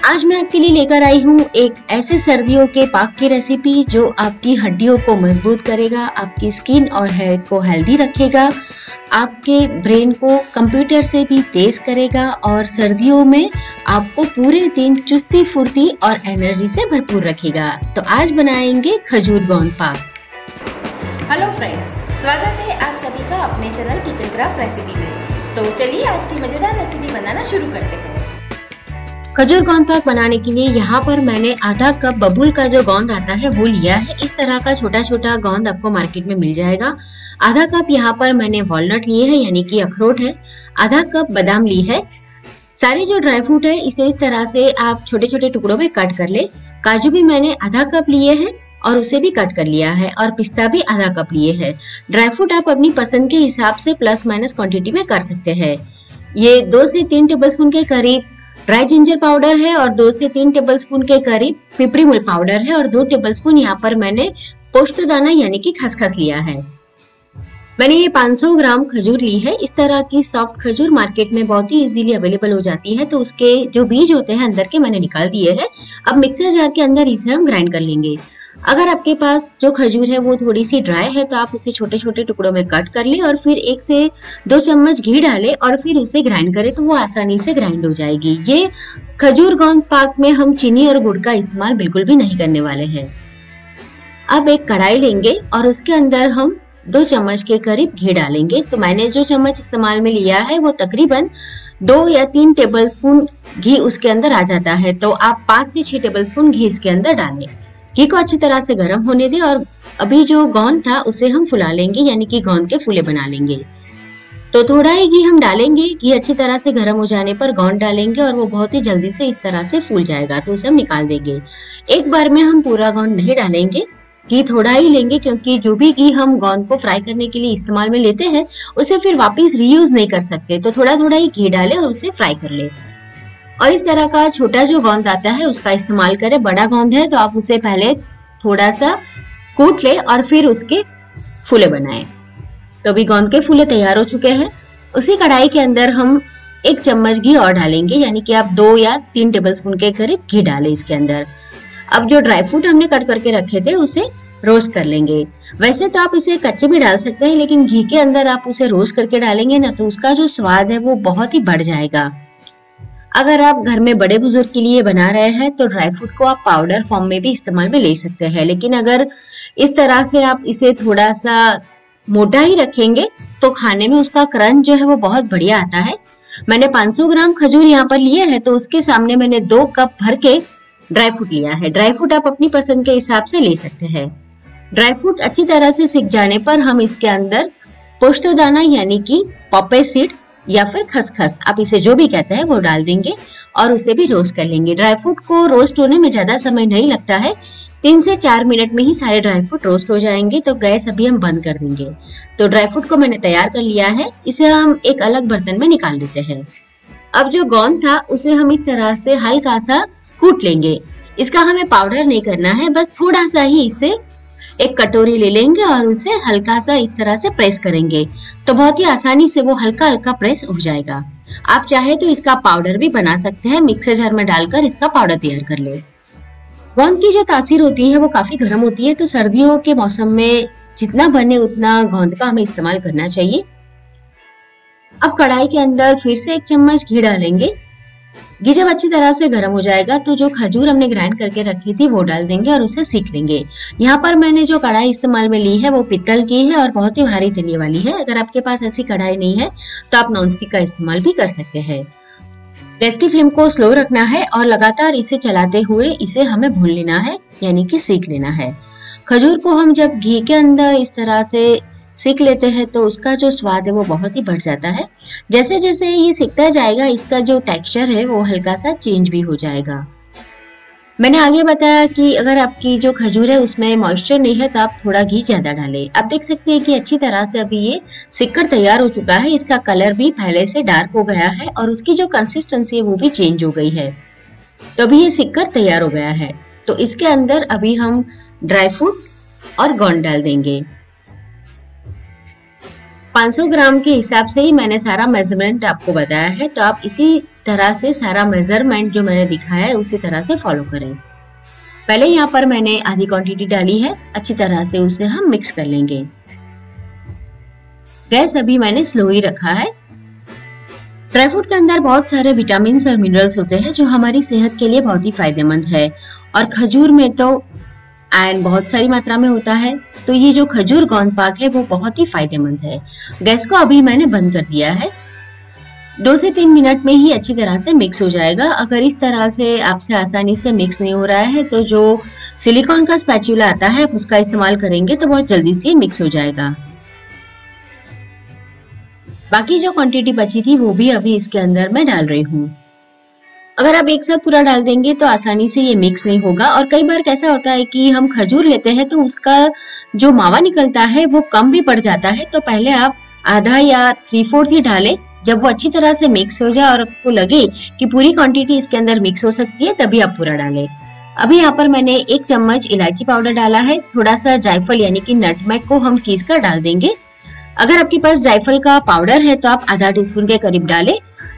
आज मैं आपके लिए लेकर आई हूँ एक ऐसे सर्दियों के पाक की रेसिपी जो आपकी हड्डियों को मजबूत करेगा, आपकी स्किन और हेयर को हेल्दी रखेगा, आपके ब्रेन को कंप्यूटर से भी तेज करेगा और सर्दियों में आपको पूरे दिन चुस्ती फुर्ती और एनर्जी से भरपूर रखेगा। तो आज बनाएंगे खजूर गोंद पाक। हेलो फ्रेंड्स, स्वागत है आप सभी का अपने चैनल किचन क्राफ्ट रेसिपी में। तो चलिए आज की मजेदार रेसिपी बनाना शुरू करते हैं। खजूर गोंद पाक बनाने के लिए यहाँ पर मैंने आधा कप बबूल का जो गोंद आता है वो लिया है। इस तरह का छोटा छोटा गोंद आपको मार्केट में मिल जाएगा। आधा कप यहाँ पर मैंने वॉलनट लिए है यानी कि अखरोट है। आधा कप बादाम ली है। सारे जो ड्राई फ्रूट है इसे इस तरह से आप छोटे छोटे टुकड़ों में कट कर ले। काजू भी मैंने आधा कप लिए हैं और उसे भी कट कर लिया है और पिस्ता भी आधा कप लिए है। ड्राई फ्रूट आप अपनी पसंद के हिसाब से प्लस माइनस क्वांटिटी में कर सकते हैं। ये 2 से 3 टेबलस्पून के करीब ड्राई जिंजर पाउडर है और 2 से 3 टेबलस्पून के करीब पिपरी मूल पाउडर है और 2 टेबलस्पून यहाँ पर मैंने पोस्तदाना यानी कि खसखस लिया है। मैंने ये 500 ग्राम खजूर ली है। इस तरह की सॉफ्ट खजूर मार्केट में बहुत ही इजीली अवेलेबल हो जाती है। तो उसके जो बीज होते हैं अंदर के मैंने निकाल दिए हैं। अब मिक्सर जार के अंदर इसे हम ग्राइंड कर लेंगे। अगर आपके पास जो खजूर है वो थोड़ी सी ड्राई है तो आप उसे छोटे छोटे टुकड़ों में कट कर ले और फिर 1 से 2 चम्मच घी डालें और फिर उसे ग्राइंड करें तो वो आसानी से ग्राइंड हो जाएगी। ये खजूर गोंद पाक में हम चीनी और गुड़ का इस्तेमाल बिल्कुल भी नहीं करने वाले हैं। अब एक कढ़ाई लेंगे और उसके अंदर हम 2 चम्मच के करीब घी डालेंगे। तो मैंने जो चम्मच इस्तेमाल में लिया है वो तकरीबन 2 या 3 टेबलस्पून घी उसके अंदर आ जाता है। तो आप 5 से 6 टेबलस्पून घी इसके अंदर डालें। घी को अच्छी तरह से गर्म होने दें और अभी जो गोंद था उसे हम फुला लेंगे यानी कि गोंद के फूले बना लेंगे। तो थोड़ा ही घी हम डालेंगे। घी अच्छी तरह से गर्म हो जाने पर गोंद डालेंगे और वो बहुत ही जल्दी से इस तरह से फूल जाएगा तो उसे हम निकाल देंगे। एक बार में हम पूरा गोंद नहीं डालेंगे, घी थोड़ा ही लेंगे क्योंकि जो भी घी हम गोंद को फ्राई करने के लिए इस्तेमाल में लेते हैं उसे फिर वापस रीयूज नहीं कर सकते। तो थोड़ा थोड़ा ही घी डालें और उसे फ्राई कर ले। और इस तरह का छोटा जो गोंद आता है उसका इस्तेमाल करें। बड़ा गोंद है तो आप उसे पहले थोड़ा सा कूट ले और फिर उसके फूले बनाएं। तो अभी गोंद के फूले तैयार हो चुके हैं। उसी कढ़ाई के अंदर हम 1 चम्मच घी और डालेंगे यानी कि आप 2 या 3 टेबलस्पून के करीब घी डालें इसके अंदर। अब जो ड्राई फ्रूट हमने कट करके रखे थे उसे रोस्ट कर लेंगे। वैसे तो आप इसे कच्चे भी डाल सकते हैं लेकिन घी के अंदर आप उसे रोस्ट करके डालेंगे ना तो उसका जो स्वाद है वो बहुत ही बढ़ जाएगा। अगर आप घर में बड़े बुजुर्ग के लिए बना रहे हैं तो ड्राई फ्रूट को आप पाउडर फॉर्म में भी इस्तेमाल में ले सकते हैं। लेकिन अगर इस तरह से आप इसे थोड़ा सा मोटा ही रखेंगे तो खाने में उसका क्रंच जो है वो बहुत बढ़िया आता है। मैंने 500 ग्राम खजूर यहाँ पर लिए है तो उसके सामने मैंने 2 कप भर के ड्राई फ्रूट लिया है। ड्राई फ्रूट आप अपनी पसंद के हिसाब से ले सकते हैं। ड्राई फ्रूट अच्छी तरह से सिक जाने पर हम इसके अंदर पोस्तदाना यानी कि पॉपे सीड या फिर खसखस, आप इसे जो भी कहते हैं वो डाल देंगे और उसे भी रोस्ट कर लेंगे। ड्राई फ्रूट को रोस्ट होने में ज्यादा समय नहीं लगता है। 3 से 4 मिनट में ही सारे ड्राई फ्रूट रोस्ट हो जाएंगे। तो गैस अभी हम बंद कर देंगे। तो ड्राई फ्रूट को मैंने तैयार कर लिया है। इसे हम एक अलग बर्तन में निकाल लेते हैं। अब जो गोंद था उसे हम इस तरह से हल्का सा कूट लेंगे। इसका हमें पाउडर नहीं करना है, बस थोड़ा सा ही इसे एक कटोरी ले लेंगे और उसे हल्का सा इस तरह से प्रेस करेंगे तो बहुत ही आसानी से वो हल्का हल्का प्रेस हो जाएगा। आप चाहे तो इसका पाउडर भी बना सकते हैं। मिक्सर जार में डालकर इसका पाउडर तैयार कर ले। गोंद की जो तासीर होती है वो काफी गर्म होती है तो सर्दियों के मौसम में जितना बने उतना गोंद का हमें इस्तेमाल करना चाहिए। अब कढ़ाई के अंदर फिर से 1 चम्मच घी डालेंगे। घी जब अच्छी तरह से गर्म हो जाएगा तो जो खजूर हमने ग्राइंड करके रखी थी वो डाल देंगे और उसे सीख लेंगे। यहाँ पर मैंने जो कढ़ाई इस्तेमाल में ली है वो पित्तल की है और बहुत ही भारी तली वाली है। अगर आपके पास ऐसी कढ़ाई नहीं है तो आप नॉनस्टिक का इस्तेमाल भी कर सकते हैं। गैस की फ्लेम को स्लो रखना है और लगातार इसे चलाते हुए इसे हमें भून लेना है यानी कि सीख लेना है। खजूर को हम जब घी के अंदर इस तरह से सीख लेते हैं तो उसका जो स्वाद है वो बहुत ही बढ़ जाता है। जैसे जैसे ये सीखता जाएगा इसका जो टेक्सचर है वो हल्का सा चेंज भी हो जाएगा। मैंने आगे बताया कि अगर आपकी जो खजूर है उसमें मॉइस्चर नहीं है तो आप थोड़ा घी ज्यादा डालें। आप देख सकते हैं कि अच्छी तरह से अभी ये सिककर तैयार हो चुका है। इसका कलर भी पहले से डार्क हो गया है और उसकी जो कंसिस्टेंसी है वो भी चेंज हो गई है। तो अभी ये सिककर तैयार हो गया है। तो इसके अंदर अभी हम ड्राई फ्रूट और गोंद डाल देंगे। 500 ग्राम के हिसाब से ही मैंने सारा मेजरमेंट आपको बताया है तो आप इसी तरह से सारा मेजरमेंट जो मैंने दिखाया है उसी तरह से फॉलो करें। पहले यहाँ पर मैंने आधी क्वांटिटी डाली है, अच्छी तरह से उसे हम मिक्स कर लेंगे। गैस अभी मैंने स्लो ही रखा है। ड्राई फ्रूट के अंदर बहुत सारे विटामिन और मिनरल्स होते हैं जो हमारी सेहत के लिए बहुत ही फायदेमंद है, और खजूर में तो आयरन बहुत सारी मात्रा में होता है, तो ये जो खजूर गोंद पाक है वो बहुत ही फायदेमंद है। गैस को अभी मैंने बंद कर दिया है। 2 से 3 मिनट में ही अच्छी तरह से मिक्स हो जाएगा। अगर इस तरह से आपसे आसानी से मिक्स नहीं हो रहा है तो जो सिलिकॉन का स्पैचुला आता है आप उसका इस्तेमाल करेंगे तो बहुत जल्दी से मिक्स हो जाएगा। बाकी जो क्वांटिटी बची थी वो भी अभी इसके अंदर मैं डाल रही हूँ। अगर आप एक साथ पूरा डाल देंगे तो आसानी से ये मिक्स नहीं होगा, और कई बार कैसा होता है कि हम खजूर लेते हैं तो उसका जो मावा निकलता है वो कम भी पड़ जाता है, तो पहले आप आधा या 3/4 ही डालें। जब वो अच्छी तरह से मिक्स हो जाए और आपको लगे कि पूरी क्वांटिटी इसके अंदर मिक्स हो सकती है तभी आप पूरा डालें। अभी यहाँ पर मैंने 1 चम्मच इलायची पाउडर डाला है, थोड़ा सा जायफल यानी कि नटमेग को हम पीस कर डाल देंगे। अगर आपके पास जायफल का पाउडर है तो आप आधा टीस्पून के करीब डालें।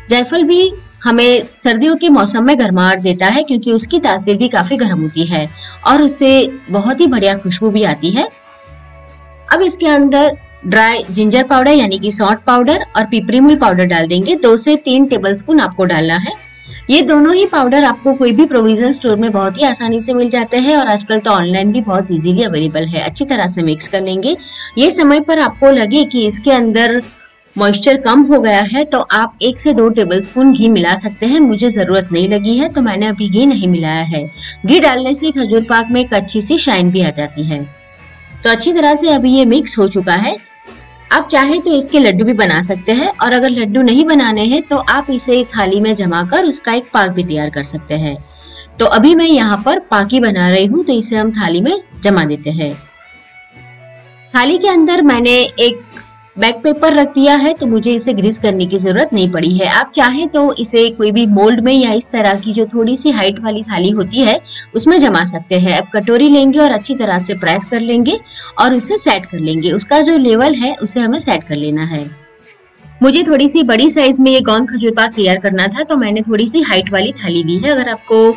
जायफल भी हमें सर्दियों के मौसम में गर्माहट देता है क्योंकि उसकी तासीर भी काफी गर्म होती है और उससे बहुत ही बढ़िया खुशबू भी आती है। अब इसके अंदर ड्राई जिंजर पाउडर यानी कि सौंठ पाउडर और पिपरी मूल पाउडर डाल देंगे। 2 से 3 टेबलस्पून आपको डालना है। ये दोनों ही पाउडर आपको कोई भी प्रोविजन स्टोर में बहुत ही आसानी से मिल जाते हैं, और आजकल तो ऑनलाइन भी बहुत इजीली अवेलेबल है। अच्छी तरह से मिक्स कर लेंगे। ये समय पर आपको लगे कि इसके अंदर मॉइस्चर कम हो गया है तो आप 1 से 2 टेबलस्पून घी मिला सकते हैं। मुझे जरूरत नहीं लगी है तो मैंने अभी घी नहीं मिलाया है। घी डालने से खजूर पाक में एक अच्छी सी शाइन भी आ जाती है। तो अच्छी तरह से अभी ये मिक्स हो चुका है। आप चाहे तो इसके लड्डू भी बना सकते हैं, और अगर लड्डू नहीं बनाने हैं तो आप इसे थाली में जमाकर उसका एक पाक भी तैयार कर सकते हैं। तो अभी मैं यहाँ पर पाक ही बना रही हूँ, तो इसे हम थाली में जमा देते हैं। थाली के अंदर मैंने एक बैक पेपर रख दिया है तो मुझे इसे ग्रीस करने की जरूरत नहीं पड़ी है। आप चाहे तो इसे कोई भी मोल्ड में या इस तरह की जो थोड़ी सी हाइट वाली थाली होती है उसमें जमा सकते हैं। अब कटोरी लेंगे और अच्छी तरह से प्रेस कर लेंगे और उसे सेट कर लेंगे। उसका जो लेवल है उसे हमें सेट कर लेना है। मुझे थोड़ी सी बड़ी साइज में ये गोंद खजूर पाक तैयार करना था तो मैंने थोड़ी सी हाइट वाली थाली ली है। अगर आपको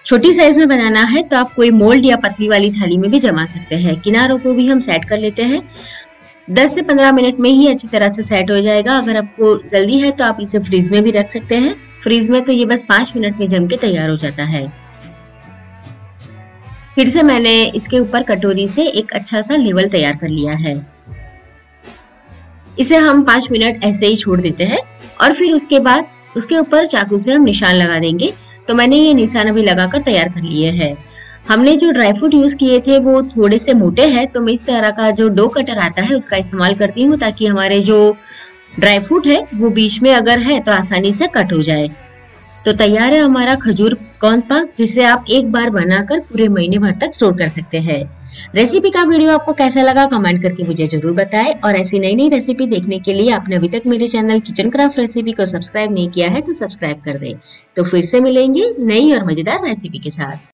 छोटी साइज में बनाना है तो आप कोई मोल्ड या पतली वाली थाली में भी जमा सकते हैं। किनारों को भी हम सेट कर लेते हैं। 10 से 15 मिनट में ही अच्छी तरह से सेट हो जाएगा। अगर आपको जल्दी है तो आप इसे फ्रीज में भी रख सकते हैं। फ्रीज में तो ये बस 5 मिनट में जम के तैयार हो जाता है। फिर से मैंने इसके ऊपर कटोरी से एक अच्छा सा लेवल तैयार कर लिया है। इसे हम 5 मिनट ऐसे ही छोड़ देते हैं और फिर उसके बाद उसके ऊपर चाकू से हम निशान लगा देंगे। तो मैंने ये निशान अभी लगाकर तैयार कर लिए हैं। हमने जो ड्राई फ्रूट यूज किए थे वो थोड़े से मोटे हैं, तो मैं इस तरह का जो डो कटर आता है उसका इस्तेमाल करती हूँ ताकि हमारे जो ड्राई फ्रूट है वो बीच में अगर है तो आसानी से कट हो जाए। तो तैयार है हमारा खजूर गोंद पाक, जिसे आप एक बार बनाकर पूरे महीने भर तक स्टोर कर सकते हैं। रेसिपी का वीडियो आपको कैसा लगा कमेंट करके मुझे जरूर बताएं, और ऐसी नई नई रेसिपी देखने के लिए आपने अभी तक मेरे चैनल किचन क्राफ्ट रेसिपी को सब्सक्राइब नहीं किया है तो सब्सक्राइब कर दें। तो फिर से मिलेंगे नई और मजेदार रेसिपी के साथ।